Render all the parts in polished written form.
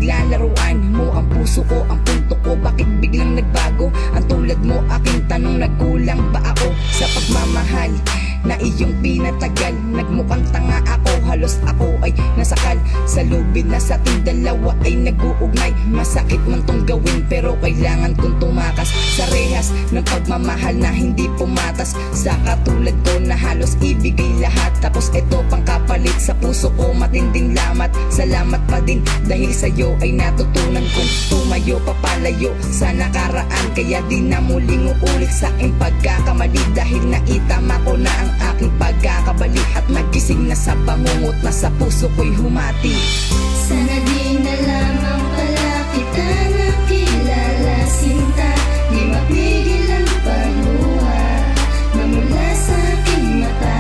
pinaglalaruan mo ang puso ko, ang punto ko. Bakit biglang nagbago? Ang tulad mo, aking tanong, nagkulang ba ako sa pagmamahal na iyong pinatagal? Nagmukhang tanga ako, halos ako ay nasakal sa lubid na sa ating dalawa ay nag-uugnay. Masakit man tong gawin pero kailangan kong tumakas sa rehas ng pagmamahal na hindi pumatas. Sa katulad ko na halos ibigay lahat, tapos ito pang kapalit sa puso ko, matinding lamat. Salamat pa din dahil sa'yo ay natutunan kong tumayo papalayo sa nakaraan. Kaya di na muling uulit sa aking pagkakamali, dahil naitama ko na ang aking pagkakabali at magising na sa bangungot na sa puso ko'y humati. Sana di na lamang pala kita nakilala, sinta. Di mapigil ang pagluha na mula sa aking mata.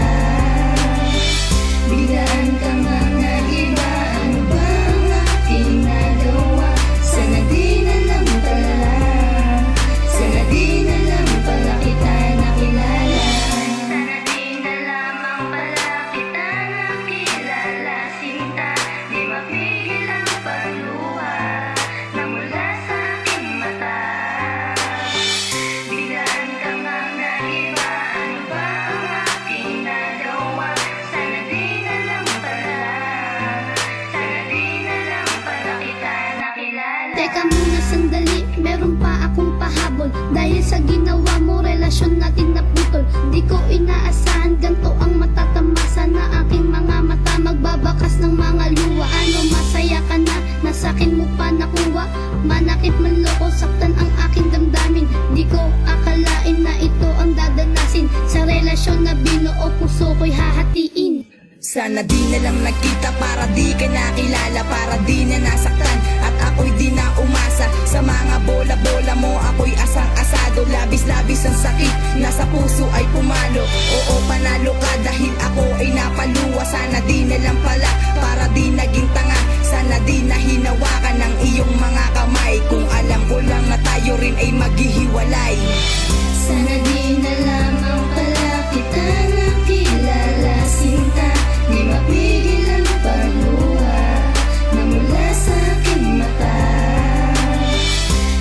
Biglaan ka mang nag-iba, ano ba ang aking nagawa? Sana di na lang pala, sana di na lang pala kita nakilala. Sana di na lamang pala kita nakilala, sinta. Di mapigil ang pagluha na mula sa aking mata. Biglaan ka mang nag-iba, ano ba ang aking nagawa? Sana di na lang pala, sana di na lang pala kita nakilala. Teka muna sandali, meron pa akong pahabol. Dahil sa ginawa mo, relasyon natin naputol. Di ko inaasahan ganto ang matatamasa na aking mga mata, magbabakas ng mga luha. Ano, masaya ka na, nasakin mo pa nakuha? Manakit man loko, saktan ang aking damdamin. Di ko akalain na ito ang dadanasin. Sa relasyon na binuo, puso ko'y hahatiin. Sana di na lang nagkita para di ka nakilala, para di na nasaktan at ako'y di na umasa sa mga bola-bola mo. Ako'y asang-asado, labis-labis ang sakit, nasa puso ay pumalo. Oo, panalo ka dahil ako ay napaluwa. Sana di na lang pala, para di naging tanga. Sana di na hinawakan ng iyong mga kamay, kung alam ko lang na tayo rin ay maghihiwalay. Sana di na lamang pala kita nakilala, sinta. Di mapigil ang pagluha na mula sa aking mata.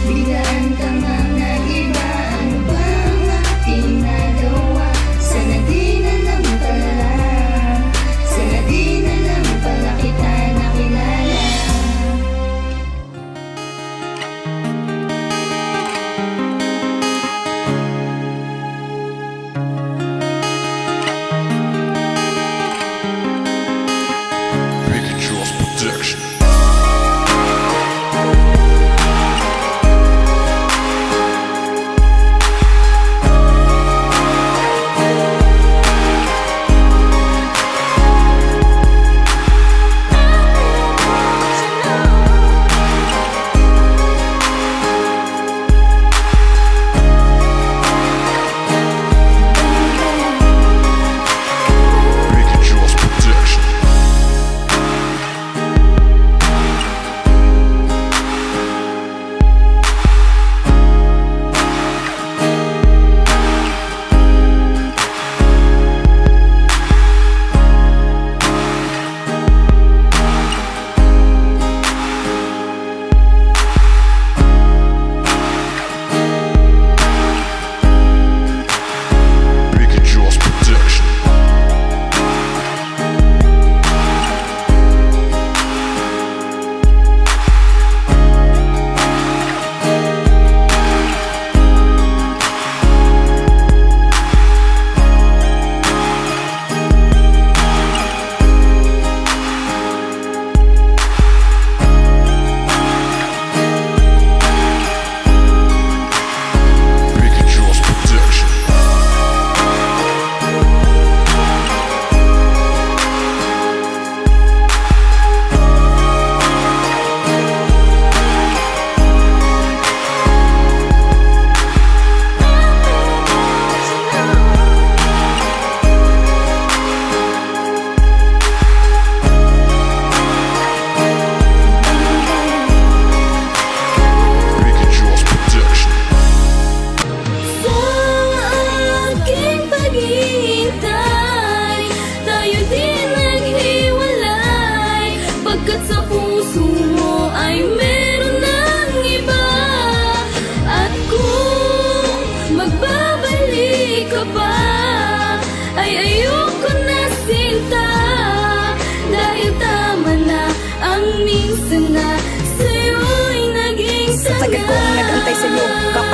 Biglaan ka mang nag-iba, ano ba ang aking nagawa? Sana di na lang pala, sana di na lang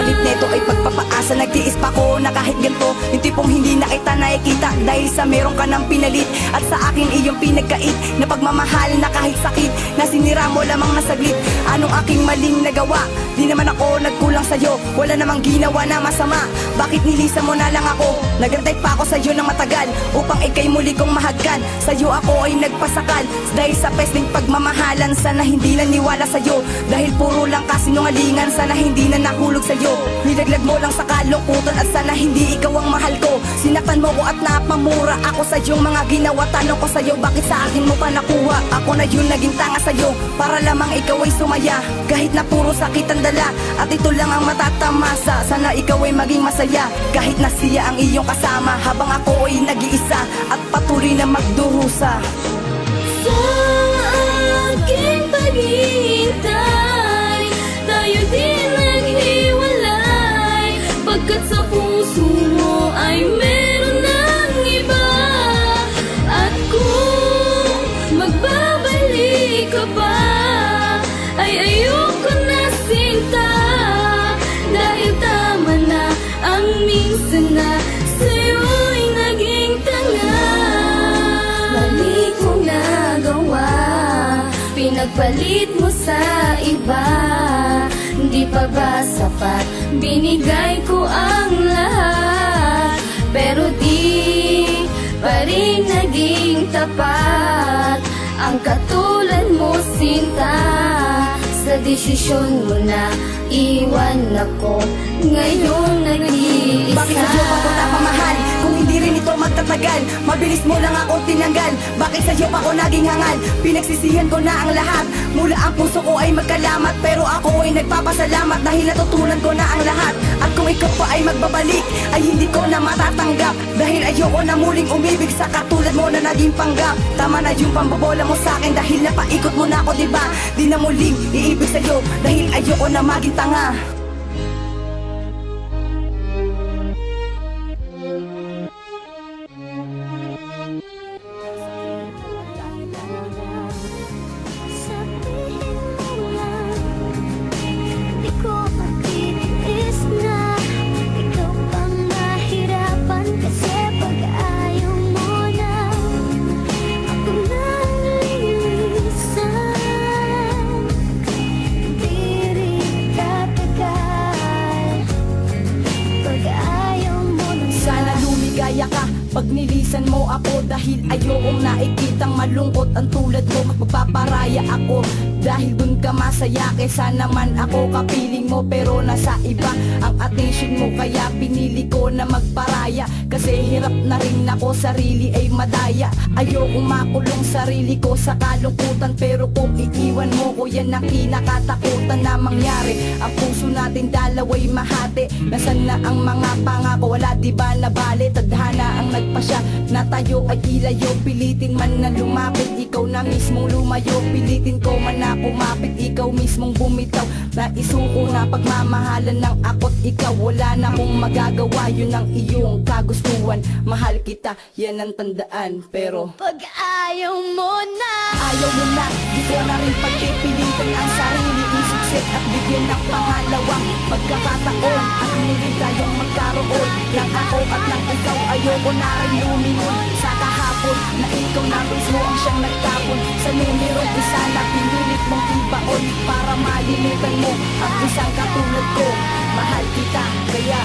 kapalit neto ay pagpapaasa. Nagtiis pa ko na kahit ganito, yung tipong hindi na kita nakikita dahil sa meron ka ng pinalit. At sa akin iyong pinagkait na pagmamahal na kahit sakit, na sinira mo lamang na saglit. Anong aking maling nagawa? Di naman ako nagkulang sa'yo, wala namang ginawa na masama. Bakit nilisa mo na lang ako? Nagantay pa ako sa'yo ng matagal upang ikay muli kong mahagkan. Sa'yo ako ay nagpasakal dahil sa pesting pagmamahalan. Sana hindi naniwala sa'yo dahil puro lang kasinungalingan. Sana hindi na nahulog sa'yo, nilaglag mo lang sa kalungkutan. At sana hindi ikaw ang mahal ko. Sinaktan mo ko at napamura ako sa iyong mga ginawa. Tanong ko sa'yo, bakit sa akin mo pa nakuha? Ako na yun naging tanga sa'yo para lamang ikaw ay sumaya. Kahit na puro sakit ang dala at ito lang ang matatamasa. Sana ikaw ay maging masaya kahit na siya ang iyong kasama, habang ako ay nag-iisa at patuloy na magdurusa. Sa aking paghihintay, tayo din naghiwalay. Pagkat sa puso mo ay meron ng iba. At kung magbabalik ka ba, ay ayoko na sinta. Dahil tama na ang minsan na sa'yo'y naging tanga. Mali kong nagawa, pinagpalit mo sa iba. Hindi pa ba sapat, binigay ko ang lahat. Pero di pa rin naging tapat ang katulad mo, sinta. Sa desisyon mo na iwan ako, ngayon nag-iisa. Bakit sa'yo pa ko napamahal kung hindi rin ito magtatagal? Mabilis mo lang ako tinanggal, bakit sa'yo pa ko naging hangal? Pinagsisihan ko na ang lahat, mula ang puso ko ay magkalamat. Pero ako ay nagpapasalamat dahil natutunan ko na ang lahat. At kung ikaw pa ay magbabalik, ay hindi ko na matatanggap. Dahil ayoko na muling umibig sa katulad mo na naging panggap. Tama na yung pambobola mo sa'kin dahil napaikot mo na ako, diba? Di na muling iibig sa'yo dahil ayoko na maging tanga. Sabihin mo lang, di ko matitiis na ikaw pang mahirapan. Kasi pag ayaw mo na, ako na ang lilisan. Di rin tatagal pag ayaw mo na. Sana lumigaya ka pag nilisan mo ako, dahil ayokong nakikitang malungkot ang tulad mo. Magpaparaya ako dahil dun ka masaya, kesa naman ako kapiling mo pero nasa iba ang attention mo. Kaya pinili ko na magparaya kasi hirap na rin ako, sarili ay madaya. Ayokong makulong sarili ko sa kalungkutan, pero kung iiwan mo ko, yan ang kinakatakutan na mangyari. Ang puso natin dalaway mahati, nasan na ang mga pangako? Wala diba na bali, tadhana ang nagpasya na tayo ay ilayo. Pilitin man na lumapit, ikaw na mismong lumayo. Pilitin ko man na kumapit, ikaw mismong bumitaw. Na isuko na pagmamahalan ng ako't ikaw. Wala na akong magagawa, yun ang iyong kagustuhan. Mahal kita, yan ang tandaan. Pero Pag ayaw mo na, ayaw mo na, di ko na rin pagpipilitan ang sarili. Isiksit at bigyan ng pangalawang pagkakataon at muli tayong magkaroon ng ako at ng ikaw. Ayoko na rin lumingon sa kahapon na ikaw na mismo ang siyang nagtapon sa numero isa na pinilit mong ibaon para malimutan mo ang isang katulad ko. Mahal kita, kaya